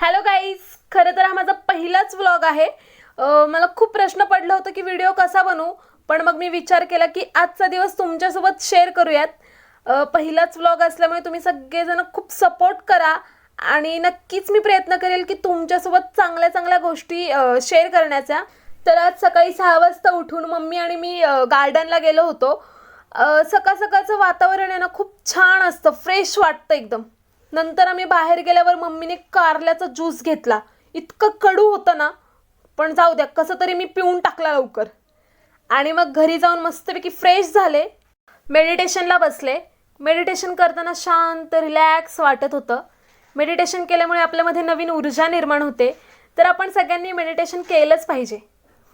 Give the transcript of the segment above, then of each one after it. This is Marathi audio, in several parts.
हॅलो गाईज, खरं तर हा माझा पहिलाच व्लॉग आहे। मला खूप प्रश्न पडला होता की व्हिडिओ कसा बनवू, पण मग मी विचार केला की आजचा दिवस तुमच्यासोबत शेअर करूयात। पहिलाच व्लॉग असल्यामुळे तुम्ही सगळेजण खूप सपोर्ट करा आणि नक्कीच मी प्रयत्न करेल की तुमच्यासोबत चांगल्या चांगल्या गोष्टी शेअर करण्याचा। तर आज सकाळी 6 वाजता उठून मम्मी आणि मी गार्डनला गेलो होतो। सकाळ सकाळचं वातावरण आहे ना, खूप छान असतं, फ्रेश वाटतं एकदम। नंतर आम्ही बाहेर गेल्यावर मम्मीने कारल्याचा ज्यूस घेतला। इतकं कडू होतं ना, पण जाऊ द्या, कसं तरी मी पिऊन टाकला लवकर। आणि मग घरी जाऊन मस्तपैकी फ्रेश झाले, मेडिटेशनला बसले। मेडिटेशन करताना शांत रिलॅक्स वाटत होतं। मेडिटेशन केल्यामुळे आपल्यामध्ये नवीन ऊर्जा निर्माण होते, तर आपण सगळ्यांनी मेडिटेशन केलंच पाहिजे।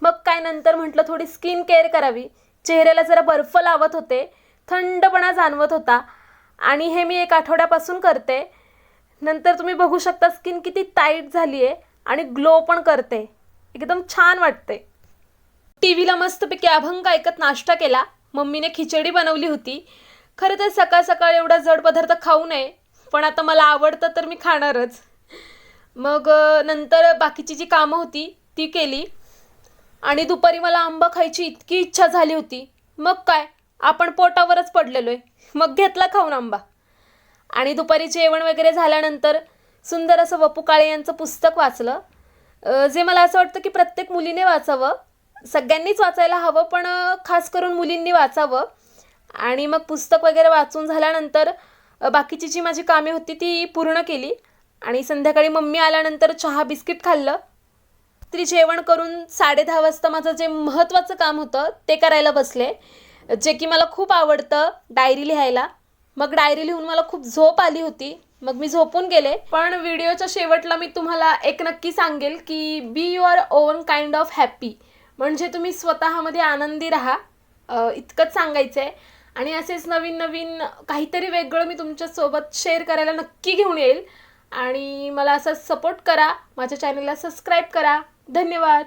मग काय, नंतर म्हटलं थोडी स्किन केअर करावी। चेहऱ्याला जरा बर्फ लावत होते, थंडपणा जाणवत होता आणि हे मी 1 आठवड्यापासून करते। नंतर तुम्ही बघू शकता स्किन किती टाईट झाली आहे आणि ग्लो पण करते, एकदम छान वाटते। टीव्हीला मस्तपैकी अभंग ऐकत नाश्ता केला। मम्मीने खिचडी बनवली होती। खरं तर सकाळ सकाळ एवढा जड पदार्थ खाऊ नये, पण आता मला आवडतं तर मी खाणारच। मग नंतर बाकीची जी कामं होती ती केली आणि दुपारी मला आंबा खायची इतकी इच्छा झाली होती। मग काय, आपण पोटावरच पडलेलोय, मग घेतला खाऊन आंबा। आणि दुपारी जेवण वगैरे झाल्यानंतर सुंदर असं वपू काळे यांचं पुस्तक वाचलं, जे मला असं वाटतं की प्रत्येक मुलीने वाचावं, सगळ्यांनीच वाचायला हवं, पण खास करून मुलींनी वाचावं। आणि मग पुस्तक वगैरे वाचून झाल्यानंतर बाकीची जी माझी कामे होती ती पूर्ण केली आणि संध्याकाळी मम्मी आल्यानंतर चहा बिस्किट खाल्लं। तरी जेवण करून 10:30 वाजता माझं जे महत्त्वाचं काम होतं ते करायला बसले, जे की मला खूप आवडतं, डायरी लिहायला। मग डायरी लिहून मला खूप झोप आली होती, मग मी झोपून गेले। पण व्हिडिओच्या शेवटला मी तुम्हाला एक नक्की सांगेल की be your on kind of happy, म्हणजे तुम्ही स्वतःमध्ये आनंदी राहा, इतकंच सांगायचं आहे। आणि असेच नवीन नवीन काहीतरी वेगळं मी तुमच्यासोबत शेअर करायला नक्की घेऊन येईल। आणि मला असं सपोर्ट करा, माझ्या चॅनलला सबस्क्राईब करा। धन्यवाद।